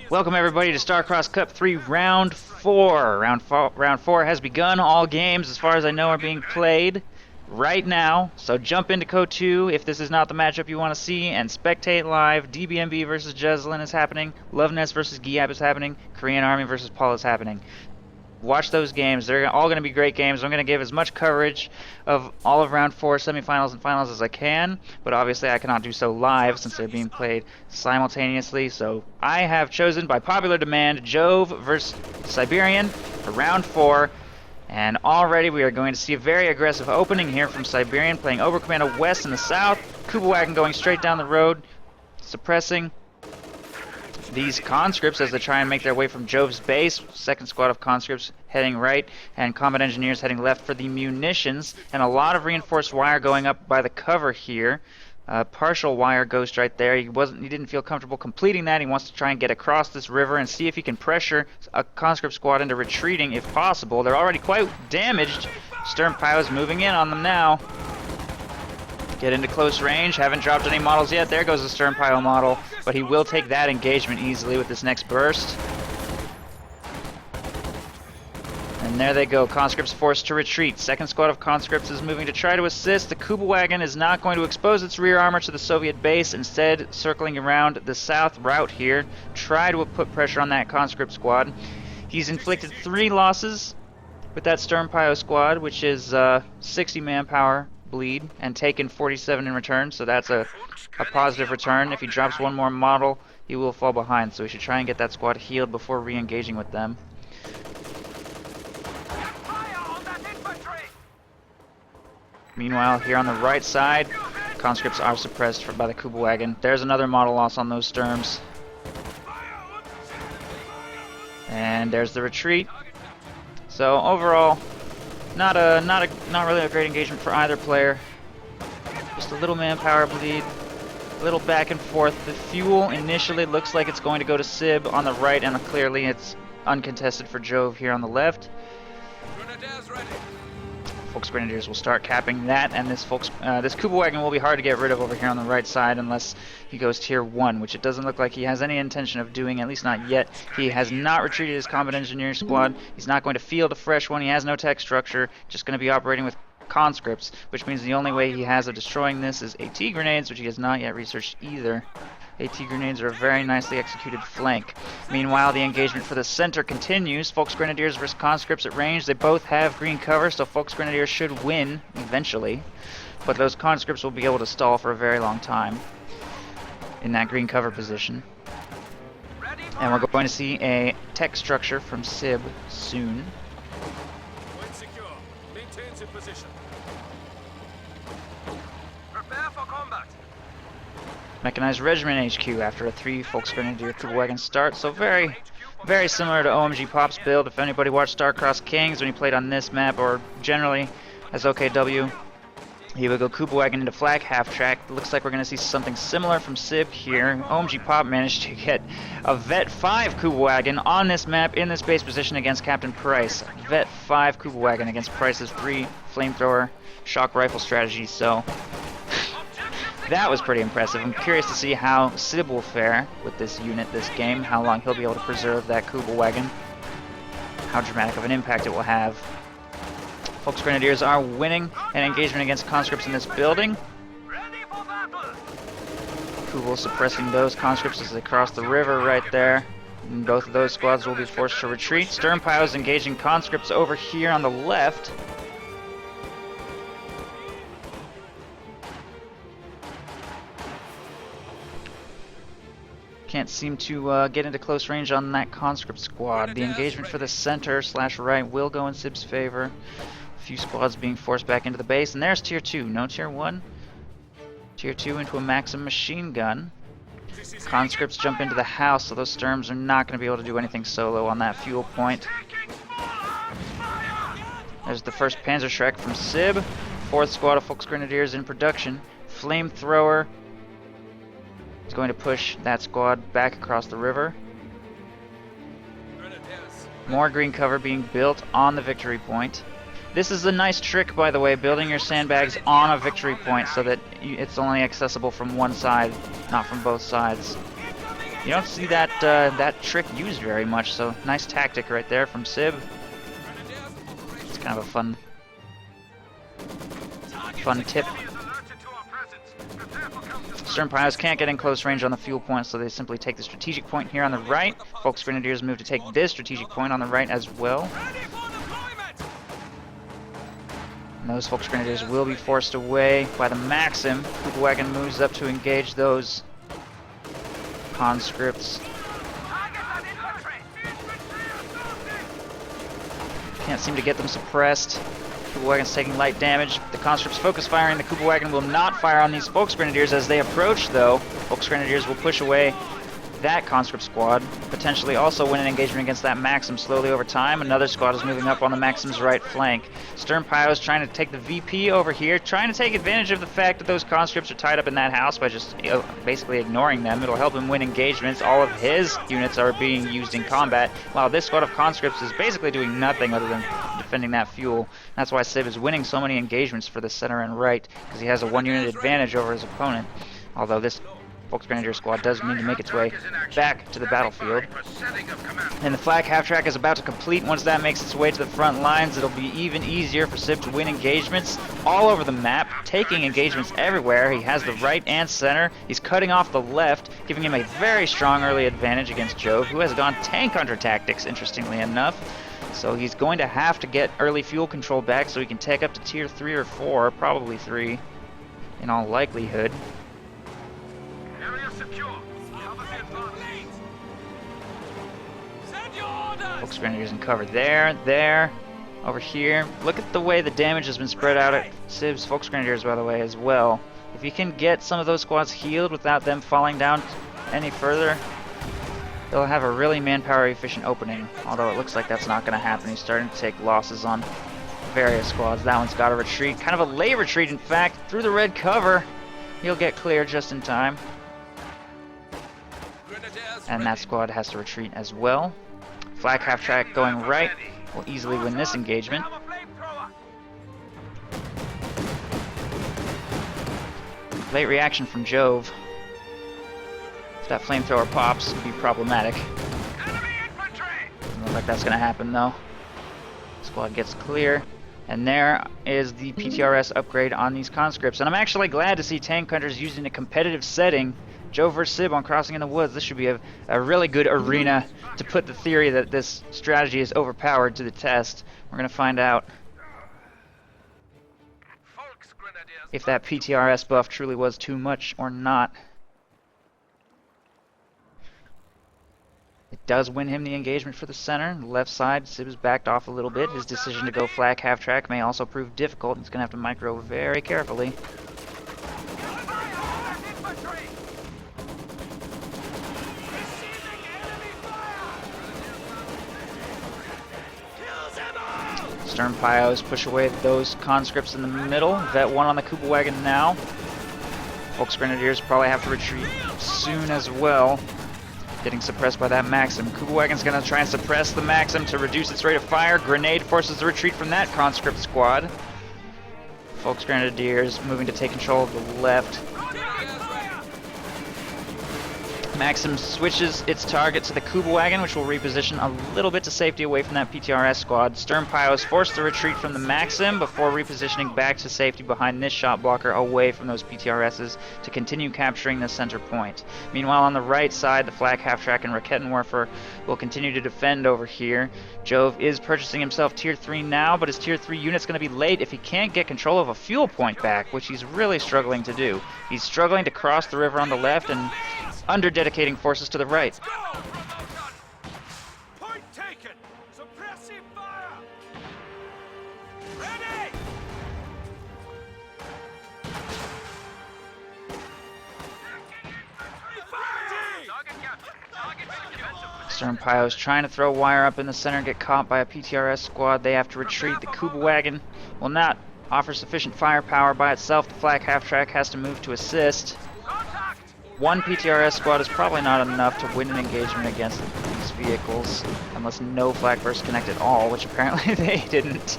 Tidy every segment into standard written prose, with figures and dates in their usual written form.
Welcome everybody to Starcross Cup 3 Round 4. Round 4 has begun. All games, as far as I know, are being played right now. So jump into Code 2 if this is not the matchup you want to see, and spectate live. DBMB versus Jeslin is happening. Loveness versus Giab is happening. Korean Army versus Paul is happening. Watch those games. They're all going to be great games. I'm going to give as much coverage of all of Round 4 semifinals and finals as I can, but obviously I cannot do so live since they're being played simultaneously. So I have chosen, by popular demand, Jove versus Siberian for Round 4. And already we are going to see a very aggressive opening here from Siberian, playing Overcommando West in the south. Kuba Wagon going straight down the road, suppressing these conscripts as they try and make their way from Jove's base. Second squad of conscripts heading right, and combat engineers heading left for the munitions, and a lot of reinforced wire going up by the cover here. Partial wire ghost right there. He didn't feel comfortable completing that. He wants to try and get across this river and see if he can pressure a conscript squad into retreating if possible. They're already quite damaged. Sternpile is moving in on them now. Get into close range. Haven't dropped any models yet. There goes the Sternpile model, but he will take that engagement easily with this next burst. And there they go. Conscripts forced to retreat. Second squad of conscripts is moving to try to assist. The Kuba Wagon is not going to expose its rear armor to the Soviet base, instead circling around the south route here. Try to put pressure on that conscript squad. He's inflicted 3 losses with that Sternpile squad, which is 60 manpower bleed, and taken 47 in return, so that's a positive return. If he drops one more model, he will fall behind, so we should try and get that squad healed before re-engaging with them. Meanwhile, here on the right side, conscripts are suppressed by the Kuba Wagon. There's another model loss on those Sturms. And there's the retreat. So overall, not really a great engagement for either player. Just a little manpower bleed, a little back and forth. The fuel initially looks like it's going to go to Sib on the right, and clearly it's uncontested for Jove here on the left. Folks Grenadiers will start capping that, and this Kuba Wagon will be hard to get rid of over here on the right side unless he goes tier 1, which it doesn't look like he has any intention of doing, at least not yet. He has not retreated his combat engineer squad. He's not going to field a fresh one. He has no tech structure, just going to be operating with conscripts, which means the only way he has of destroying this is AT grenades, which he has not yet researched either. AT grenades are a very nicely executed flank. Meanwhile, the engagement for the center continues. Folks Grenadiers versus conscripts at range. They both have green cover, so Folks Grenadiers should win eventually. But those conscripts will be able to stall for a very long time in that green cover position. And we're going to see a tech structure from Sib soon. Point secure. Maintains in position. Prepare for combat. Mechanized Regiment HQ after a 3 Folks Grenadier Kuba Wagon start, so very similar to OMG Pop's build. If anybody watched Starcross Kings when he played on this map, or generally as OKW, he would go Kuba Wagon into flak half-track. Looks like we're going to see something similar from Sib here. OMG Pop managed to get a Vet 5 Kuba Wagon on this map in this base position against Captain Price. Vet 5 Kuba Wagon against Price's 3 flamethrower shock rifle strategy, so that was pretty impressive. I'm curious to see how Sib will fare with this unit this game, how long he'll be able to preserve that Kuba Wagon, how dramatic of an impact it will have. Folks Grenadiers are winning an engagement against conscripts in this building. Kuba suppressing those conscripts as they cross the river right there. And both of those squads will be forced to retreat. Sternpile is engaging conscripts over here on the left. Can't seem to get into close range on that conscript squad. The engagement for the center / right will go in Sib's favor. A few squads being forced back into the base, and there's tier 2. No tier 1. Tier 2 into a Maxim machine gun. Conscripts jump into the house, so those Sturms are not going to be able to do anything solo on that fuel point. There's the first Panzerschreck from Sib. 4th squad of Folks Grenadiers in production. Flamethrower is going to push that squad back across the river. More green cover being built on the victory point. This is a nice trick, by the way, building your sandbags on a victory point so that it's only accessible from one side, not from both sides. You don't see that that trick used very much, so nice tactic right there from Sib. It's kind of a fun tip. Stern Pios can't get in close range on the fuel point, so they simply take the strategic point here on the right. Folks Grenadiers move to take this strategic point on the right as well. And those Folks Grenadiers will be forced away by the Maxim. Kugelwagen moves up to engage those conscripts. Can't seem to get them suppressed. Kugelwagen's taking light damage. The conscripts focus firing. The Kugelwagen will not fire on these Folks Grenadiers as they approach, though. Folks Grenadiers will push away that conscript squad, potentially also win an engagement against that Maxim slowly over time. Another squad is moving up on the Maxim's right flank. Stern Pios trying to take the VP over here, trying to take advantage of the fact that those conscripts are tied up in that house by just basically ignoring them. It'll help him win engagements. All of his units are being used in combat, while this squad of conscripts is basically doing nothing other than defending that fuel. That's why Sib is winning so many engagements for the center and right, because he has a one-unit advantage over his opponent. Although this Folks Grenadier squad does need to make its way back to the battlefield. And the flag half-track is about to complete. Once that makes its way to the front lines, it'll be even easier for Sib to win engagements all over the map, taking engagements everywhere. He has the right and center. He's cutting off the left, giving him a very strong early advantage against Jove, who has gone tank hunter tactics, interestingly enough. So he's going to have to get early fuel control back so he can take up to tier 3 or 4, probably 3 in all likelihood. Folks Grenadiers in cover there, over here. Look at the way the damage has been spread out at Sib's Folks Grenadiers, by the way, as well. If you can get some of those squads healed without them falling down any further, they'll have a really manpower efficient opening, although it looks like that's not going to happen. He's starting to take losses on various squads. That one's got to retreat, kind of a late retreat in fact, through the red cover. He'll get clear just in time. And that squad has to retreat as well. Flag half-track going right will easily win this engagement. Late reaction from Jove. If that flamethrower pops, it could be problematic. Doesn't look like that's going to happen though. Squad gets clear. And there is the PTRS upgrade on these conscripts. And I'm actually glad to see tank hunters used in a competitive setting. Jove vs. Sib on Crossing in the Woods. This should be a really good arena to put the theory that this strategy is overpowered to the test. We're going to find out if that PTRS buff truly was too much or not. It does win him the engagement for the center. The left side, Sib is backed off a little bit. His decision to go flag half-track may also prove difficult. He's going to have to micro very carefully. Stern Pios push away those conscripts in the middle. Vet 1 on the Kugelwagen now. Folks Grenadiers probably have to retreat soon as well. Getting suppressed by that Maxim. Kugelwagen's going to try and suppress the Maxim to reduce its rate of fire. Grenade forces the retreat from that conscript squad. Folks Grenadiers moving to take control of the left. Maxim switches its target to the Kugelwagen, which will reposition a little bit to safety away from that PTRS squad. Stern Pios forced to retreat from the Maxim before repositioning back to safety behind this shot blocker away from those PTRSs to continue capturing the center point. Meanwhile, on the right side, the Flak Half-Track and Rakettenwerfer will continue to defend over here. Jove is purchasing himself tier 3 now, but his tier 3 unit's going to be late if he can't get control of a fuel point back, which he's really struggling to do. He's struggling to cross the river on the left and under-dedicating forces to the right. Point taken. Suppressive fire. Ready. Stern Pios trying to throw wire up in the center and get caught by a PTRS squad. They have to retreat. The Kugelwagen will not offer sufficient firepower by itself. The Flak Half-Track has to move to assist. One PTRS squad is probably not enough to win an engagement against these vehicles, unless no flag bursts connect at all, which apparently they didn't.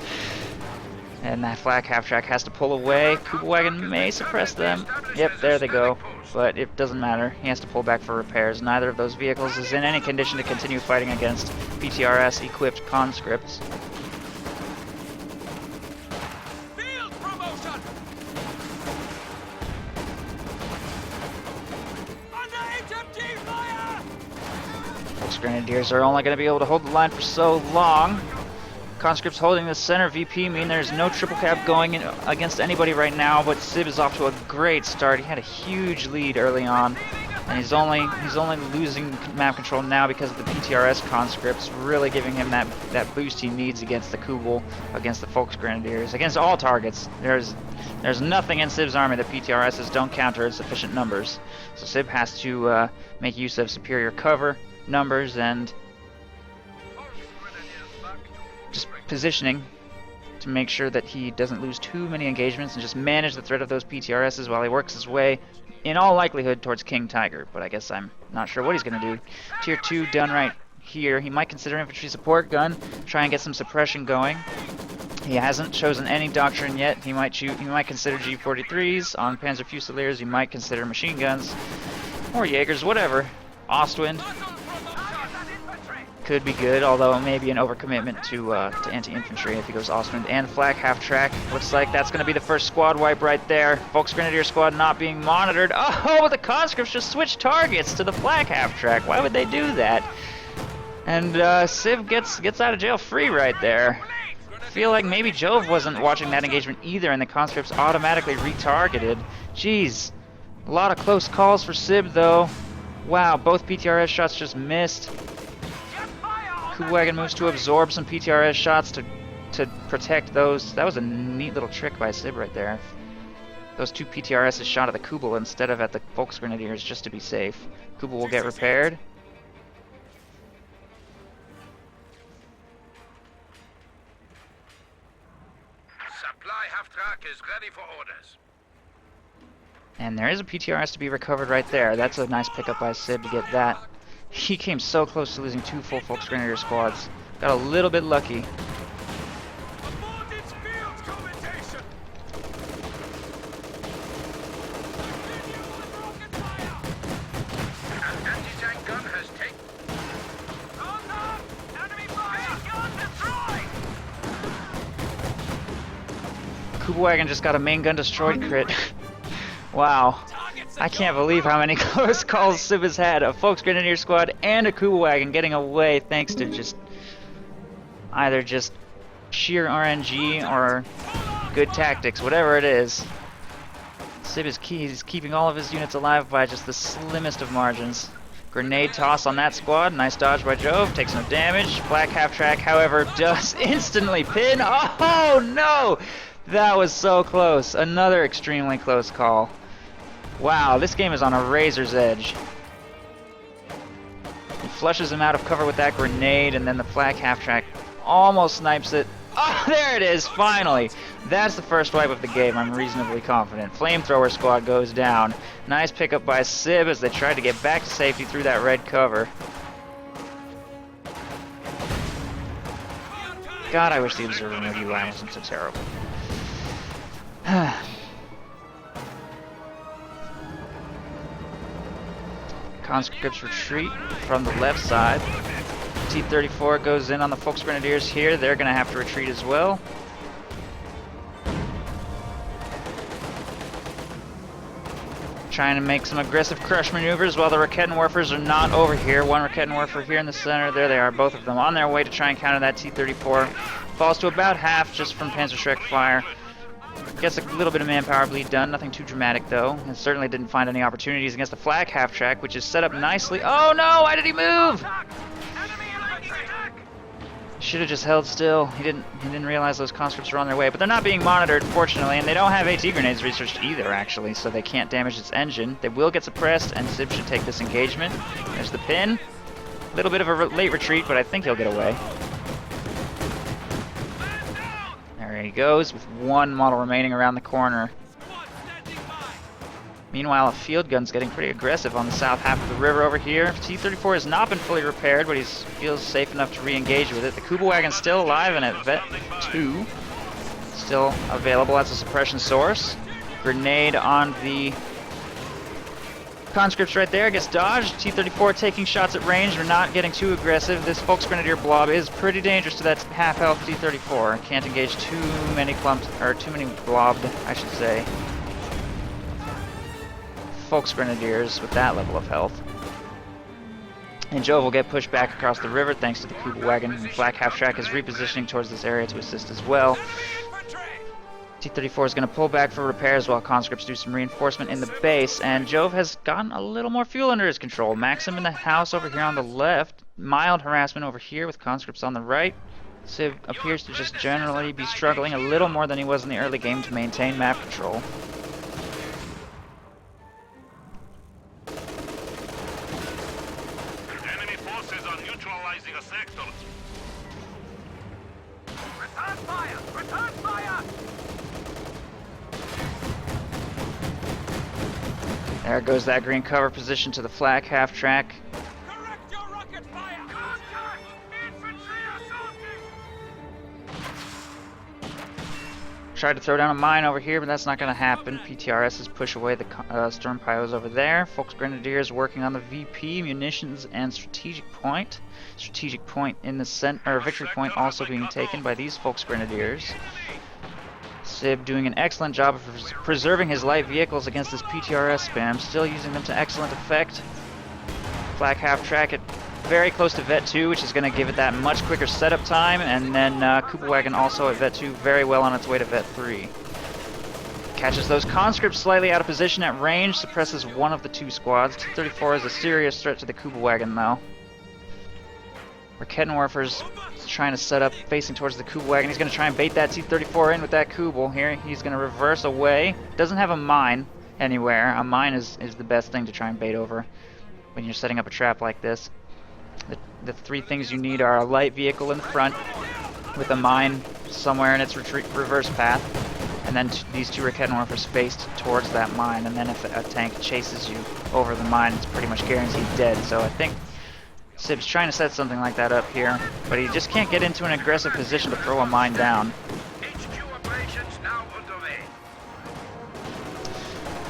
And that Flak Half-Track has to pull away. Kugelwagen may suppress them. Yep, there they go. but it doesn't matter. He has to pull back for repairs. Neither of those vehicles is in any condition to continue fighting against PTRS-equipped conscripts. Field promotion! Under HMG fire! Folks Grenadiers are only going to be able to hold the line for so long. Conscripts holding the center VP mean there's no triple cap going in against anybody right now, but Sib is off to a great start. He had a huge lead early on, and he's only losing map control now because of the PTRS conscripts really giving him that boost he needs against the Kubel, against the Folks Grenadiers, against all targets. There's nothing in Sib's army that PTRSs don't counter in sufficient numbers. So Sib has to make use of superior cover, numbers, and just positioning to make sure that he doesn't lose too many engagements and just manage the threat of those PTRSs while he works his way, in all likelihood, towards King Tiger. But I guess I'm not sure what he's going to do. Tier 2 done right here. He might consider infantry support gun, try and get some suppression going. He hasn't chosen any doctrine yet. He might consider G43s on Panzer Fusiliers. He might consider machine guns or Jaegers, whatever. Ostwind could be good, although it may be an overcommitment to anti-infantry if he goes Ostwind and Flak half-track. Looks like that's going to be the first squad wipe right there. Volks Grenadier squad not being monitored. Oh, the conscripts just switched targets to the Flak half-track. Why would they do that? And Civ gets out of jail free right there. I feel like maybe Jove wasn't watching that engagement either, and the conscripts automatically retargeted. Jeez, a lot of close calls for Sib though. Wow, both PTRS shots just missed. Kuhwagen moves to absorb some PTRS shots to protect those. That was a neat little trick by Sib right there. Those two PTRSs shot at the Kubel instead of at the Volks Grenadiers just to be safe. Kubel will get repaired. Supply half-track is ready for orders. And there is a PTRS to be recovered right there. That's a nice pickup by Sib to get that. He came so close to losing two full Volks Grenadier squads. Got a little bit lucky. Kubelwagen just got a main gun destroyed crit. Wow. I can't believe how many close calls Sib has had. A Volks Grenadier squad and a Kubelwagen getting away thanks to either just sheer RNG or good tactics, whatever it is. Sib is he's keeping all of his units alive by just the slimmest of margins. Grenade toss on that squad. Nice dodge by Jove. Takes no damage. Black half-track, however, does instantly pin. Oh no! That was so close. Another extremely close call. Wow, this game is on a razor's edge. He flushes him out of cover with that grenade, and then the Flak half-track almost snipes it. Oh, there it is, finally! That's the first wipe of the game, I'm reasonably confident. Flamethrower squad goes down. Nice pickup by Sib as they tried to get back to safety through that red cover. God, I wish the observer mode UI wasn't so terrible. Conscripts retreat from the left side. T-34 goes in on the Volks Grenadiers here. They're going to have to retreat as well. Trying to make some aggressive crush maneuvers while the Rakettenwerfers are not over here. One Rakettenwerfer here in the center. There they are, both of them on their way to try and counter that T-34. Falls to about half just from Panzerschreck fire. Gets a little bit of manpower bleed done, nothing too dramatic though. And certainly didn't find any opportunities against the Flak half-track, which is set up nicely. Oh no! Why did he move? Should have just held still. He didn't realize those conscripts were on their way, but they're not being monitored, fortunately, and they don't have AT grenades researched either, actually, so they can't damage its engine. They will get suppressed, and Sib should take this engagement. There's the pin. A little bit of a late retreat, but I think he'll get away. There he goes, with one model remaining around the corner. Meanwhile, a field gun's getting pretty aggressive on the south half of the river over here. T-34 has not been fully repaired, but he feels safe enough to re-engage with it. The Kubelwagen's still alive and at Vet 2. Still available as a suppression source. Grenade on the conscripts right there, gets dodged. T-34 taking shots at range, we're not getting too aggressive. This Volksgrenadier blob is pretty dangerous to that half-health T-34. Can't engage too many clumps, or too many blobbed, I should say, Volksgrenadiers with that level of health. And Jove will get pushed back across the river thanks to the Kubelwagen, and Flak half-track is repositioning towards this area to assist as well. T-34 is going to pull back for repairs while conscripts do some reinforcement in the base, and Jove has gotten a little more fuel under his control. Maxim in the house over here on the left, mild harassment over here with conscripts on the right. Sib appears to just generally be struggling a little more than he was in the early game to maintain map control. Enemy forces are neutralizing a sector. Return fire! Return fire! There goes that green cover position to the Flak half-track. Correct your rocket fire! Contact! Infantry assaulting! Tried to throw down a mine over here, but that's not going to happen. PTRSs push away the storm piles over there. Volksgrenadiers working on the VP, munitions, and strategic point. Strategic point in the center, victory point also being taken by these Volksgrenadiers. Sib doing an excellent job of preserving his light vehicles against this PTRS spam, still using them to excellent effect. Flak half-track at very close to Vet 2, which is going to give it that much quicker setup time, and then Kubelwagen also at Vet 2 very well on its way to Vet 3. Catches those conscripts slightly out of position at range, suppresses one of the two squads. T-34 is a serious threat to the Kubelwagen though. Rakettenwerfer's trying to set up facing towards the Kubelwagen. He's going to try and bait that T-34 in with that Kubel. Here he's going to reverse away. Doesn't have a mine anywhere. A mine is the best thing to try and bait over when you're setting up a trap like this. The three things you need are a light vehicle in front with a mine somewhere in its reverse path, and then these two Rakettenwerfers faced towards that mine, and then if a tank chases you over the mine, it's pretty much guaranteed dead. So I think Sib's trying to set something like that up here, but he just can't get into an aggressive position to throw a mine down. HQ operations now underway.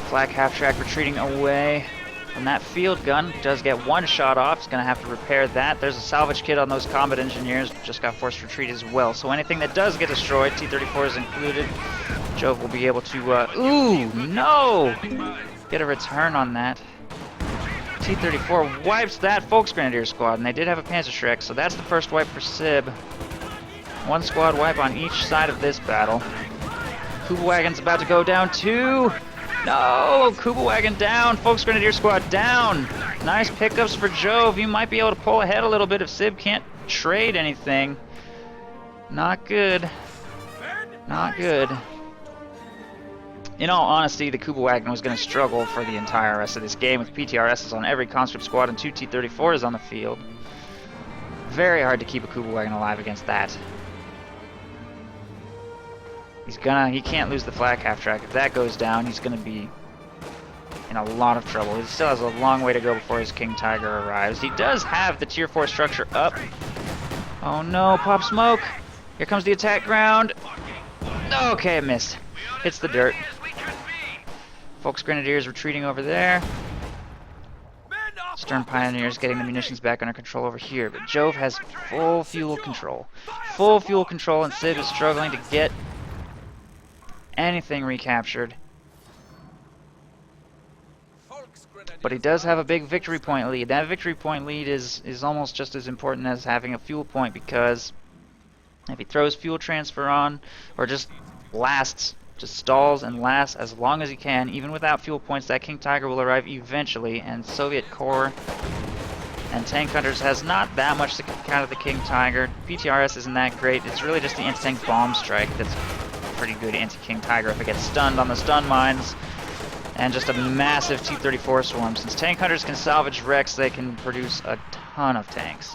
Flak half-track retreating away from that field gun. Does get one shot off. He's going to have to repair that. There's a salvage kit on those combat engineers. Just got forced retreat as well. So anything that does get destroyed, T-34 is included. Jove will be able to... ooh, no! Get a return on that. T-34 wipes that Volksgrenadier squad, and they did have a Panzerschreck, so that's the first wipe for Sib. One squad wipe on each side of this battle. Kubelwagen's about to go down too. No! Kubelwagen down! Volksgrenadier squad down! Nice pickups for Jove. You might be able to pull ahead a little bit if Sib can't trade anything. Not good. Not good. In all honesty, the Kubelwagen was going to struggle for the entire rest of this game with PTRSs on every conscript squad and two T-34s on the field. Very hard to keep a Kubelwagen alive against that. He can't lose the Flak half-track. If that goes down, he's going to be in a lot of trouble. He still has a long way to go before his King Tiger arrives. He does have the Tier 4 structure up. Oh no, pop smoke! Here comes the attack ground. Okay, it missed. Hits the dirt. Volksgrenadiers retreating over there. Stern Pioneers getting the munitions back under control over here. But Jove has full fuel control. Full fuel control, and Sib is struggling to get anything recaptured. But he does have a big victory point lead. That victory point lead is almost just as important as having a fuel point, because if he throws fuel transfer on, or just stalls and lasts as long as he can, even without fuel points, that King Tiger will arrive eventually, and Soviet Corps and Tank Hunters has not that much to count of the King Tiger. PTRS isn't that great. It's really just the anti-tank bomb strike that's pretty good anti-King Tiger if it gets stunned on the stun mines, and just a massive T-34 swarm. Since Tank Hunters can salvage wrecks, they can produce a ton of tanks.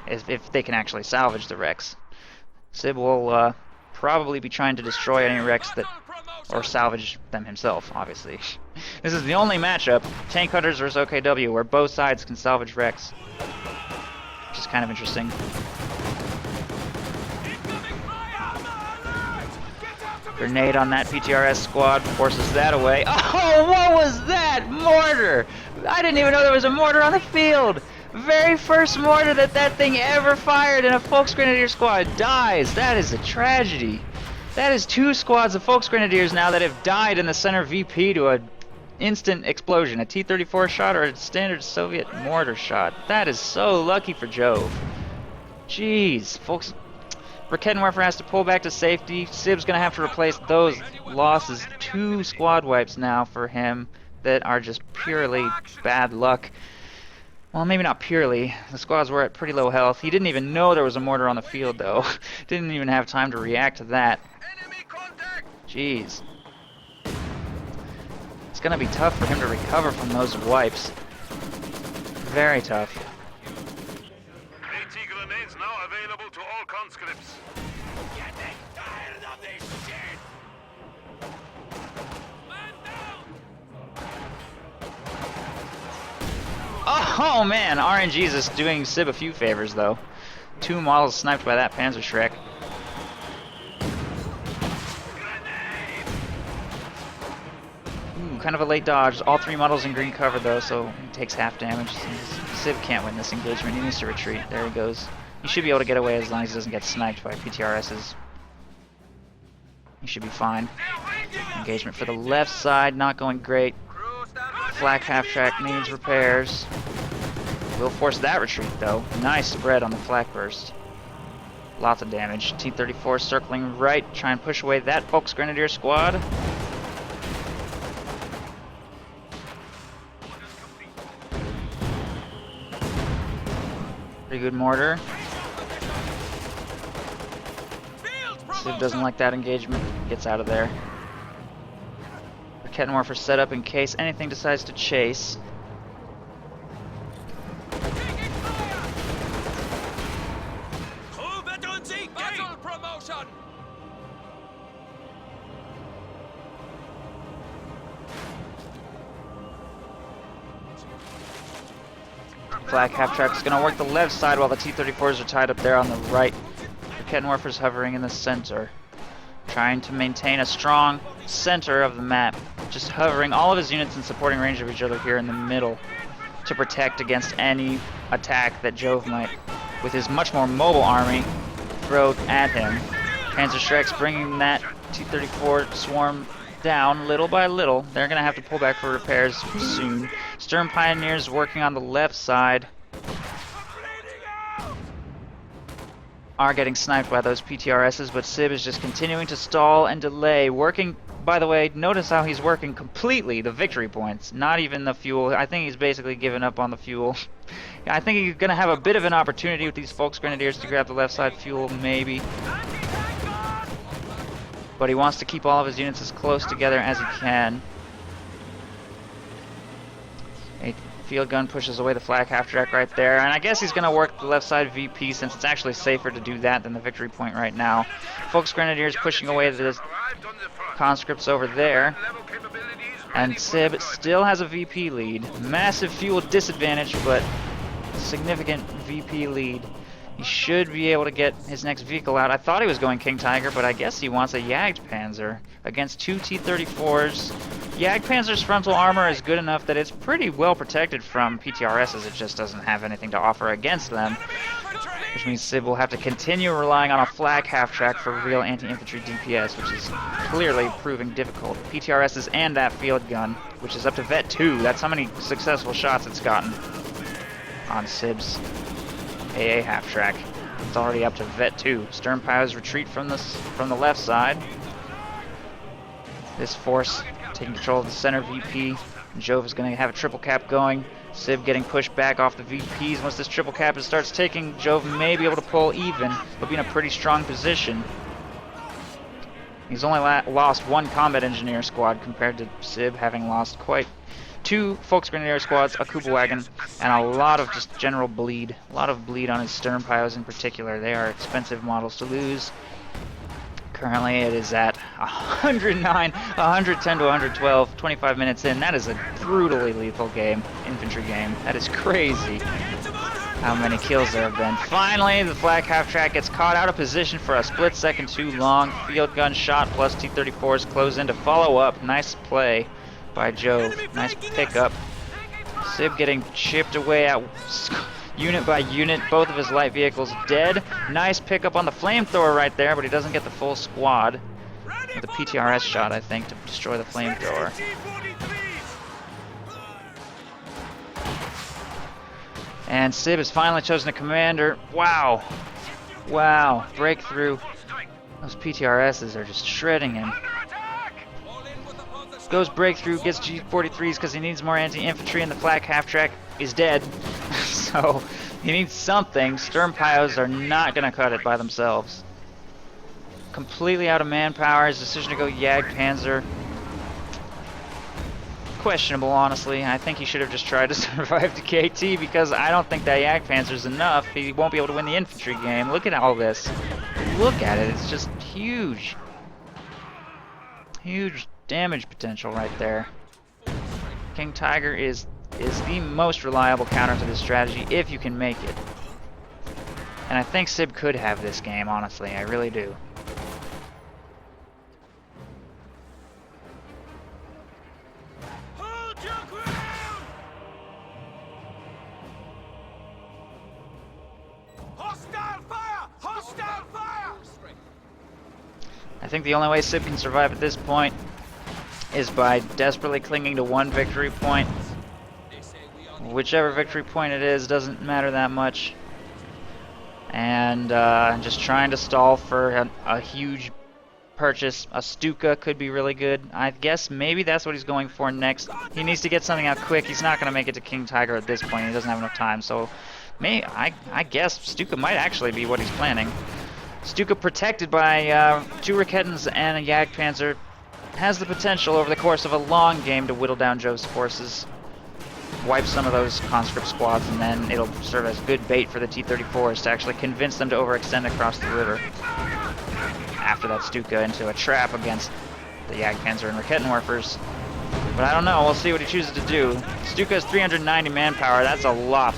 If they can actually salvage the wrecks. Sib will probably be trying to destroy any wrecks that, or salvage them himself, obviously. This is the only matchup, Tank Hunters versus OKW, where both sides can salvage wrecks, which is kind of interesting. Grenade on that PTRS squad forces that away. Oh, what was that? that mortar! I didn't even know there was a mortar on the field! Very first mortar that thing ever fired, and a Volksgrenadier squad dies! That is a tragedy. That is 2 squads of Volksgrenadiers now that have died in the center VP to a instant explosion. A T-34 shot or a standard Soviet mortar shot. That is so lucky for Jove. Jeez, folks. Rakettenwerfer has to pull back to safety. Sib's going to have to replace those losses. 2 squad wipes now for him that are just purely bad luck. Well, maybe not purely. The squads were at pretty low health. He didn't even know there was a mortar on the field, though. Didn't even have time to react to that. Jeez. It's going to be tough for him to recover from those wipes. Very tough. AT grenades now available to all conscripts. Getting tired of this shit! Man down! Oh man, RNG is just doing Sib a few favors though. 2 models sniped by that Panzerschreck. Ooh, kind of a late dodge. All 3 models in green cover though, so he takes half damage. Sib can't win this engagement. He needs to retreat. There he goes. He should be able to get away as long as he doesn't get sniped by PTRSs. He should be fine. Engagement for the left side, not going great. Flak half-track needs repairs. Will force that retreat though. Nice spread on the flak burst. Lots of damage. T-34 circling right, try and push away that Volksgrenadier squad. Pretty good mortar. Sib doesn't like that engagement. Gets out of there. Rakettenwerfer set up in case anything decides to chase. Battle promotion! Flak half-track is going to work the left side while the T-34s are tied up there on the right. Rakettenwerfer's hovering in the center, trying to maintain a strong center of the map. Just hovering all of his units in supporting range of each other here in the middle to protect against any attack that Jove might, with his much more mobile army, throw at him. Panzerschreck's bringing that T-34 swarm down little by little. They're going to have to pull back for repairs soon. Sturm Pioneers working on the left side are getting sniped by those PTRSs, but Sib is just continuing to stall and delay, working, by the way, notice how he's working completely the victory points, not even the fuel. I think he's basically given up on the fuel. I think he's going to have a bit of an opportunity with these Volksgrenadiers to grab the left side fuel, maybe. But he wants to keep all of his units as close together as he can. A field gun pushes away the flak half-track right there, and I guess he's going to work the left side VP since it's actually safer to do that than the victory point right now. Volksgrenadiers pushing away the conscripts over there, and Sib still has a VP lead. Massive fuel disadvantage, but significant VP lead. He should be able to get his next vehicle out. I thought he was going King Tiger, but I guess he wants a Jagdpanzer against 2 T-34s. Jagdpanzer's frontal armor is good enough that it's pretty well protected from PTRSs. It just doesn't have anything to offer against them, which means Sib will have to continue relying on a flak half-track for real anti-infantry DPS, which is clearly proving difficult. PTRSs and that field gun, which is up to Vet 2. That's how many successful shots it's gotten on Sib's AA half-track. It's already up to Vet 2. Sturmpiles retreat from the left side. This force taking control of the center VP. Jove is going to have a triple cap going. Sib getting pushed back off the VPs. Once this triple cap starts taking, Jove may be able to pull even. He'll be in a pretty strong position. He's only lost 1 combat engineer squad compared to Sib having lost quite 2 Volksgrenadier squads, a Kubelwagen, and a lot of just general bleed. A lot of bleed on his Sturmpiles in particular. They are expensive models to lose. Currently it is at 109, 110 to 112, 25 minutes in. That is a brutally lethal game, infantry game. That is crazy how many kills there have been. Finally, the flak half-track gets caught out of position for a split second too long. Field gun shot plus T-34s close in to follow up. Nice play by Jove. Nice pickup. Sib getting chipped away at unit by unit. Both of his light vehicles dead. Nice pickup on the flamethrower right there, but he doesn't get the full squad. With a PTRS shot, I think, to destroy the flamethrower. And Sib has finally chosen a commander. Wow. Wow. Breakthrough. Those PTRSs are just shredding him. Goes breakthrough, gets G43s because he needs more anti-infantry, and the flak half-track is dead. So he needs something. Sturmpyos are not going to cut it by themselves. Completely out of manpower. His decision to go Jagdpanzer. Questionable, honestly. I think he should have just tried to survive to KT, because I don't think that Jagdpanzer's enough. He won't be able to win the infantry game. Look at all this. Look at it. It's just huge. Huge damage potential right there. King Tiger is the most reliable counter to this strategy if you can make it. And I think Sib could have this game, honestly. I really do. Hold your ground! Hostile fire! Hostile fire! I think the only way Sib can survive at this point is by desperately clinging to one victory point. Whichever victory point it is, doesn't matter that much. And just trying to stall for a huge purchase. A Stuka could be really good. I guess maybe that's what he's going for next. He needs to get something out quick. He's not going to make it to King Tiger at this point. He doesn't have enough time. So I guess Stuka might actually be what he's planning. Stuka, protected by 2 Raketans and a Jagdpanzer, has the potential over the course of a long game to whittle down Jove's forces, wipe some of those conscript squads, and then it'll serve as good bait for the T-34s to actually convince them to overextend across the river after that Stuka into a trap against the Jagdpanzer and Raketenwerfers. But I don't know, we'll see what he chooses to do. Stuka has 390 manpower, that's a lot.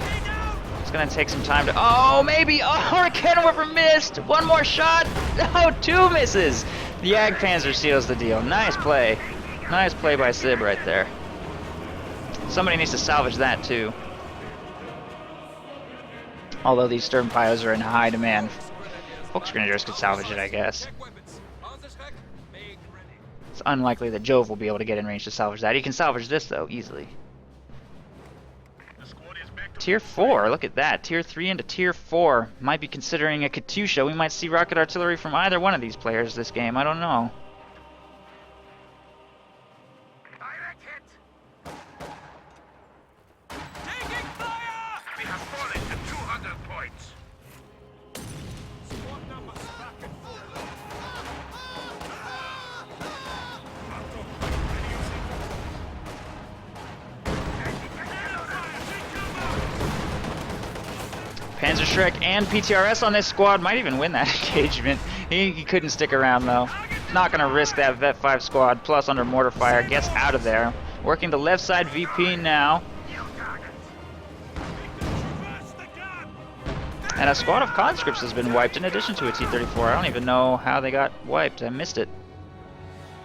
It's gonna take some time to... Oh, maybe! Oh, Raketenwerfer missed! One more shot! Oh, 2 misses! The Jagdpanzer seals the deal. Nice play. Nice play by Sib right there. Somebody needs to salvage that too. Although these Sturmpyos are in high demand. Volksgrenadiers could salvage it, I guess. It's unlikely that Jove will be able to get in range to salvage that. He can salvage this though, easily. Tier 4, look at that. Tier 3 into Tier 4. Might be considering a Katyusha. We might see rocket artillery from either one of these players this game. I don't know. Direct hit! Taking fire! We have fallen to 200 points. Squad numbers back and forth. Panzerschreck and PTRS on this squad might even win that engagement. He couldn't stick around though. Not going to risk that Vet 5 squad, plus under mortar fire. Gets out of there. Working the left side VP now. And a squad of conscripts has been wiped in addition to a T-34. I don't even know how they got wiped. I missed it.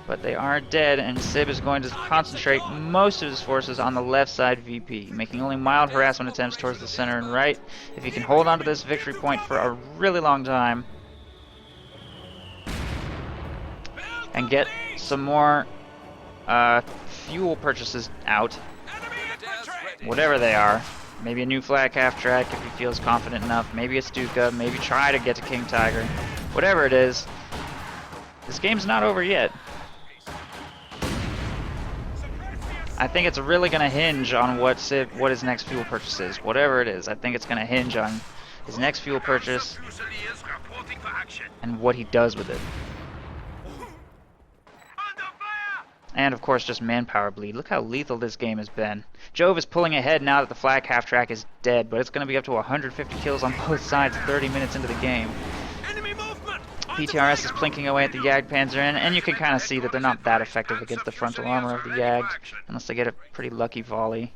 But they are dead, and Sib is going to concentrate most of his forces on the left side VP, making only mild harassment attempts towards the center and right. If he can hold on to this victory point for a really long time and get some more fuel purchases out, whatever they are, maybe a new flak half-track if he feels confident enough, maybe a Stuka, maybe try to get to King Tiger, whatever it is, this game's not over yet. I think it's really going to hinge on what his next fuel purchase is. Whatever it is, I think it's going to hinge on his next fuel purchase and what he does with it. And of course, just manpower bleed. Look how lethal this game has been. Jove is pulling ahead now that the flak half-track is dead, but it's going to be up to 150 kills on both sides 30 minutes into the game. PTRS is plinking away at the Jagdpanzer, and you can kind of see that they're not that effective against the frontal armor of the Jagd, unless they get a pretty lucky volley.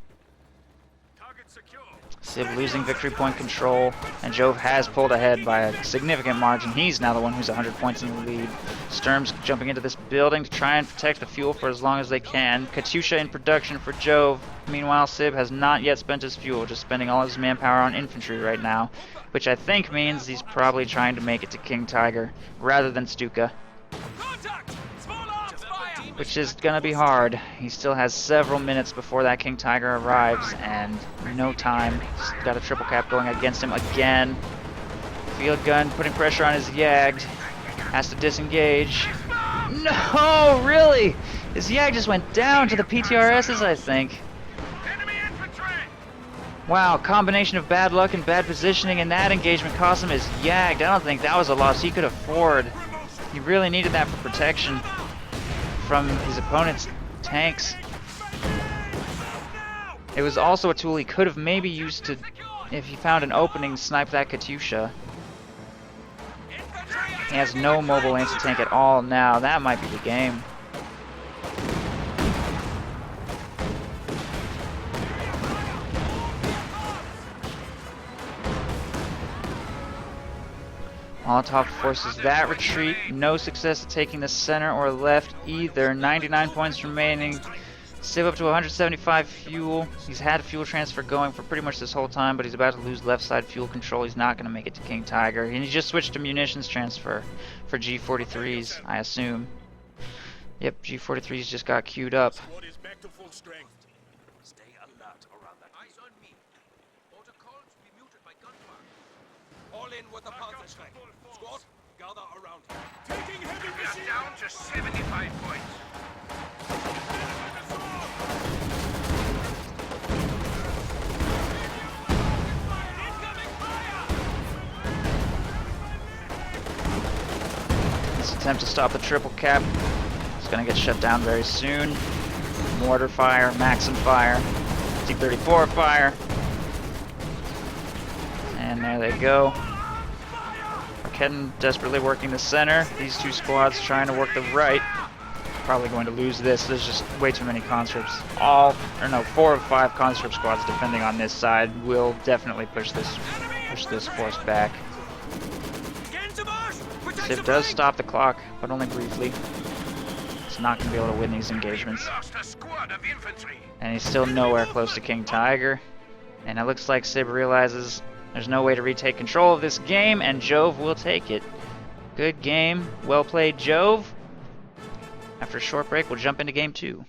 Sib losing victory point control, and Jove has pulled ahead by a significant margin. He's now the one who's 100 points in the lead. Sturm's jumping into this building to try and protect the fuel for as long as they can. Katyusha in production for Jove. Meanwhile, Sib has not yet spent his fuel, just spending all his manpower on infantry right now, which I think means he's probably trying to make it to King Tiger rather than Stuka, which is gonna be hard. He still has several minutes before that King Tiger arrives, and no time. He's got a triple cap going against him again. Field gun putting pressure on his Yagd. Has to disengage. No, really? His Yagd just went down to the PTRSs, I think. Wow, combination of bad luck and bad positioning, and that engagement cost him his Yagd. I don't think that was a loss he could afford. He really needed that for protection from his opponent's tanks. It was also a tool he could have maybe used to, if he found an opening, snipe that Katyusha. He has no mobile anti-tank at all now. That might be the game. Molotov forces that retreat. No success at taking the center or left either. 99 points remaining. Save up to 175 fuel. He's had a fuel transfer going for pretty much this whole time, but he's about to lose left side fuel control. He's not going to make it to King Tiger. And he just switched to munitions transfer for G43s, I assume. Yep, G43s just got queued up. With the panzer strike. Squad, gather around him. Taking heavy machine. Down to 75 points. This attempt to stop the triple cap is going to get shut down very soon. Mortar fire, Maxim fire, T-34 fire. And there they go. Kedden desperately working the center. These two squads trying to work the right. Probably going to lose this. There's just way too many conscripts. 4 of 5 conscript squads defending on this side will definitely push this force back. Sib does stop the clock, but only briefly. He's not going to be able to win these engagements. And he's still nowhere close to King Tiger. And it looks like Sib realizes there's no way to retake control of this game, and Jove will take it. Good game. Well played, Jove. After a short break, we'll jump into game 2.